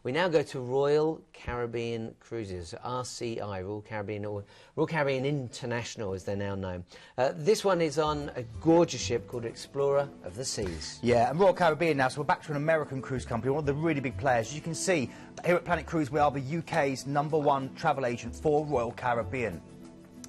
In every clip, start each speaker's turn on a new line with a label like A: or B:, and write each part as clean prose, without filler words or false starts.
A: We now go to Royal Caribbean Cruises, RCI, Royal Caribbean, or Royal Caribbean International as they're now known. This one is on a gorgeous ship called Explorer of the Seas.
B: Yeah, and Royal Caribbean now, so we're back to an American cruise company, one of the really big players. As you can see, here at Planet Cruise, we are the UK's #1 travel agent for Royal Caribbean.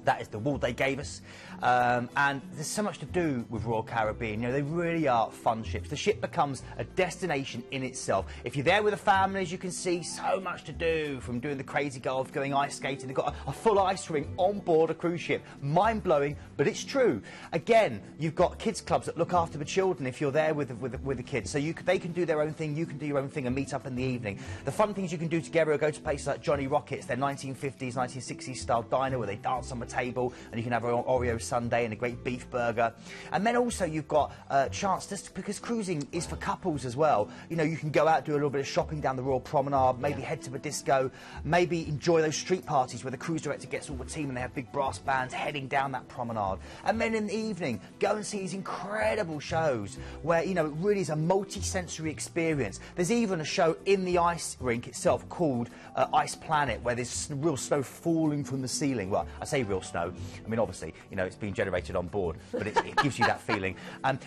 B: That is the award they gave us. And there's so much to do with Royal Caribbean. You know, they really are fun ships. The ship becomes a destination in itself. If you're there with the families, you can see so much to do, from doing the crazy golf, going ice skating. They've got a full ice rink on board a cruise ship. Mind-blowing, but it's true. Again, you've got kids clubs that look after the children if you're there with the kids. So they can do their own thing, you can do your own thing and meet up in the evening. The fun things you can do together are go to places like Johnny Rockets, their 1950s, 1960s style diner where they dance on the table and you can have an Oreo sundae and a great beef burger. And then also you've got a chance, just because cruising is for couples as well. You know, you can go out, do a little bit of shopping down the Royal Promenade, maybe head to a disco, maybe enjoy those street parties where the cruise director gets all the team and they have big brass bands heading down that promenade. And then in the evening, go and see these incredible shows where, you know, it really is a multi-sensory experience. There's even a show in the ice rink itself called Ice Planet, where there's real snow falling from the ceiling. Well, I say real snow. I mean, obviously, you know, it's being generated on board, but it gives you that feeling.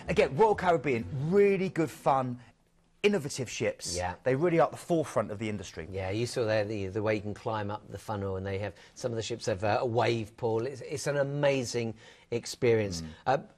B: Again, Royal Caribbean, really good fun, innovative ships.
A: Yeah. They
B: really are at the forefront of the industry.
A: Yeah, you saw there the way you can climb up the funnel, and they have, some of the ships have a wave pool. It's an amazing experience.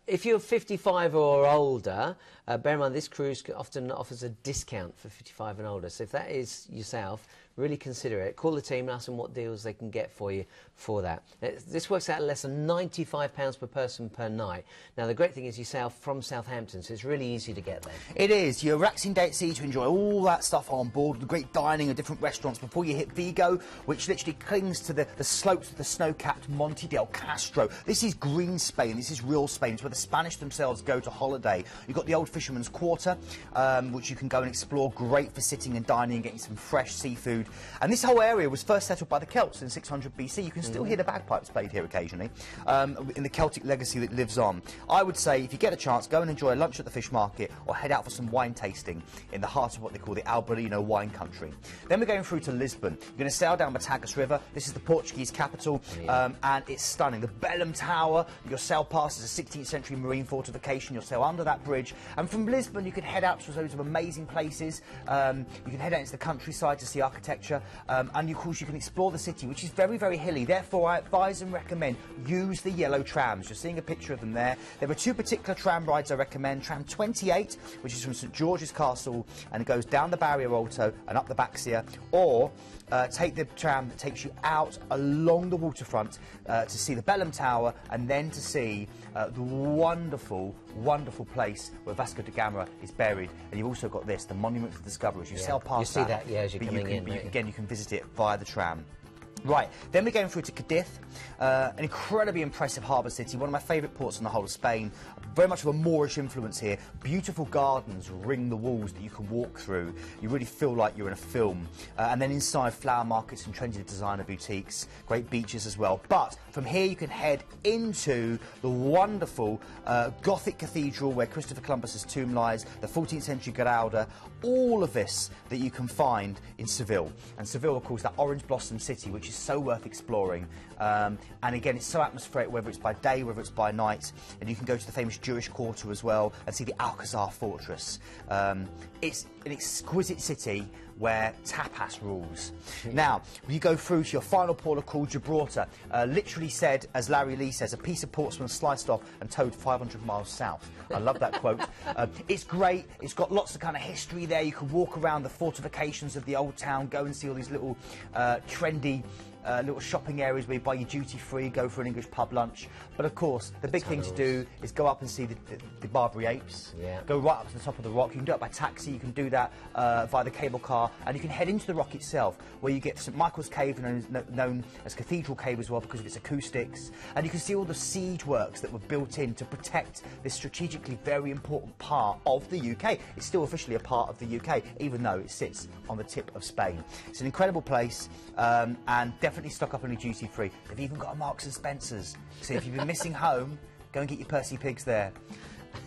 A: If you're 55 or older, bear in mind this cruise often offers a discount for 55 and older. So if that is yourself, really consider it. Call the team and ask them what deals they can get for you for that. This works out at less than £95 per person per night. Now the great thing is you sail from Southampton, so it's really easy to get there.
B: It is. You're relaxing day at sea to enjoy all that stuff on board, the great dining at different restaurants before you hit Vigo, which literally clings to the slopes of the snow-capped Monte del Castro. This is green Spain, this is real Spain. It's where the Spanish themselves go to holiday. You've got the old Fisherman's Quarter, which you can go and explore, great for sitting and dining and getting some fresh seafood. And this whole area was first settled by the Celts in 600 BC. You can still hear the bagpipes played here occasionally, in the Celtic legacy that lives on. I would say, if you get a chance, go and enjoy a lunch at the fish market or head out for some wine tasting in the heart of what they call the Albarino wine country. Then we're going through to Lisbon. You're going to sail down the Tagus River. This is the Portuguese capital, and it's stunning. The Belém Tower, you'll sail past, as a 16th century marine fortification. You'll sail under that bridge. And from Lisbon, you can head out to loads of amazing places. You can head out into the countryside to see architecture. And of course you can explore the city, which is very, very hilly. Therefore, I advise and recommend use the yellow trams. You're seeing a picture of them there. There are two particular tram rides I recommend. Tram 28, which is from St George's Castle, and it goes down the Barrier Alto and up the Baxia, or take the tram that takes you out along the waterfront to see the Belém Tower, and then to see the wonderful, wonderful place where Vasco da Gama is buried. And you've also got this, the Monument to the Discoverers. You sail past
A: that. You see that, yeah, as you're coming in.
B: Again, you can visit it via the tram. Right, then we're going through to Cadiz, an incredibly impressive harbour city, one of my favourite ports in the whole of Spain. Very much of a Moorish influence here. Beautiful gardens ring the walls that you can walk through. You really feel like you're in a film. And then inside, flower markets and trendy designer boutiques, great beaches as well. But from here you can head into the wonderful Gothic cathedral where Christopher Columbus's tomb lies, the 14th century Garauda, all of this that you can find in Seville. And Seville, of course, that orange blossom city, which is so worth exploring. And again, it's so atmospheric, whether it's by day, whether it's by night. And you can go to the famous Jewish quarter as well and see the Alcazar fortress. It's an exquisite city where tapas rules. Now, you go through to your final port of call, Gibraltar. Literally said, as Larry Lee says, a piece of Portsmouth sliced off and towed 500 miles south. I love that quote. It's great. It's got lots of kind of history there. You can walk around the fortifications of the old town, go and see all these little trendy little shopping areas where you buy your duty-free, go for an English pub lunch. But of course, the big thing to do is go up and see the Barbary Apes. Yeah. Go right up to the top of the rock. You can do it by taxi, you can do that via the cable car, and you can head into the rock itself, where you get St Michael's Cave, known as Cathedral Cave as well because of its acoustics, and you can see all the siege works that were built in to protect this strategically very important part of the UK. It's still officially a part of the UK, even though it sits on the tip of Spain. It's an incredible place, and definitely stock up on your duty free. They've even got a Marks and Spencer's. So if you've been missing home, go and get your Percy Pigs there.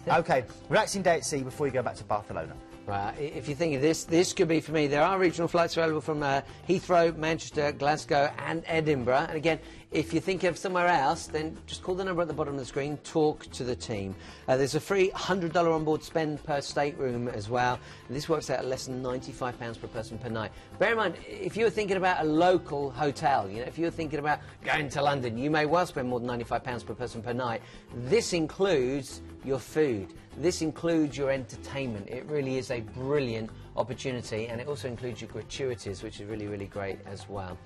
B: Okay, relaxing day at sea before you go back to Barcelona.
A: Right, if you think of this could be for me. There are regional flights available from Heathrow, Manchester, Glasgow and Edinburgh. And again, if you think of somewhere else, then just call the number at the bottom of the screen, talk to the team. There's a free $100 onboard spend per stateroom as well. And this works out at less than £95 per person per night. Bear in mind, if you were thinking about a local hotel, you know, if you were thinking about going to London, you may well spend more than £95 per person per night. This includes your food. This includes your entertainment. It really is a brilliant opportunity, and it also includes your gratuities, which is really, really great as well.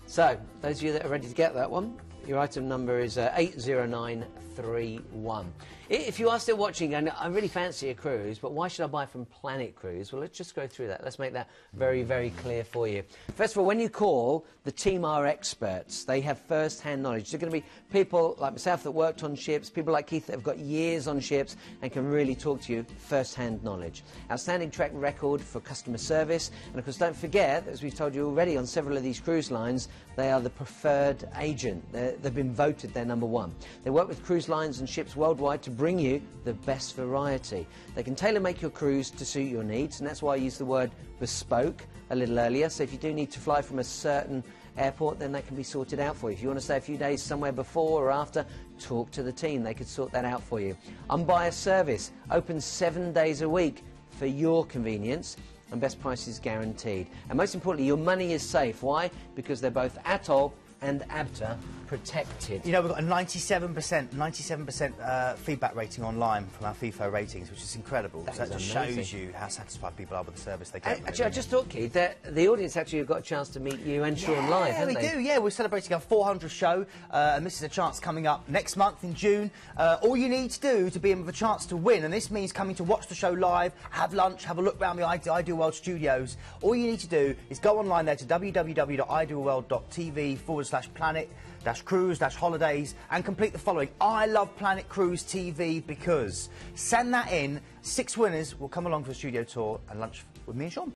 A: So, those of you that are ready to get that one, your item number is 80931. If you are still watching, and I really fancy a cruise, but why should I buy from Planet Cruise? Well, let's just go through that. Let's make that very, very clear for you. First of all, when you call, the team are experts. They have first-hand knowledge. They're going to be people like myself that worked on ships, people like Keith that have got years on ships and can really talk to you first-hand knowledge. Outstanding track record for customer service. And, of course, don't forget, as we've told you already on several of these cruise lines, they are the preferred agent. They've been voted their #1. They work with cruise lines and ships worldwide to bring you the best variety. They can tailor-make your cruise to suit your needs, and that's why I used the word bespoke a little earlier. So if you do need to fly from a certain airport, then that can be sorted out for you. If you want to stay a few days somewhere before or after, talk to the team. They could sort that out for you. Unbiased service, open 7 days a week for your convenience, and best prices guaranteed. And most importantly, your money is safe. Why? Because they're both ATOL and ABTA protected.
B: You know, we've got a 97% feedback rating online from our FIFO ratings, which is incredible. So that just shows you how satisfied people are with the service they get.
A: Actually, I just thought, Keith, that the audience actually have got a chance to meet you and Sean live, haven't they?
B: Yeah, we do. Yeah, we're celebrating our 400th show, and this is a chance coming up next month in June. All you need to do to be in with a chance to win, and this means coming to watch the show live, have lunch, have a look around the Ideal World studios. All you need to do is go online there to www.idealworld.tv/planet-cruise-holidays and complete the following. I love Planet Cruise TV because. Send that in. 6 winners will come along for a studio tour and lunch with me and Sean.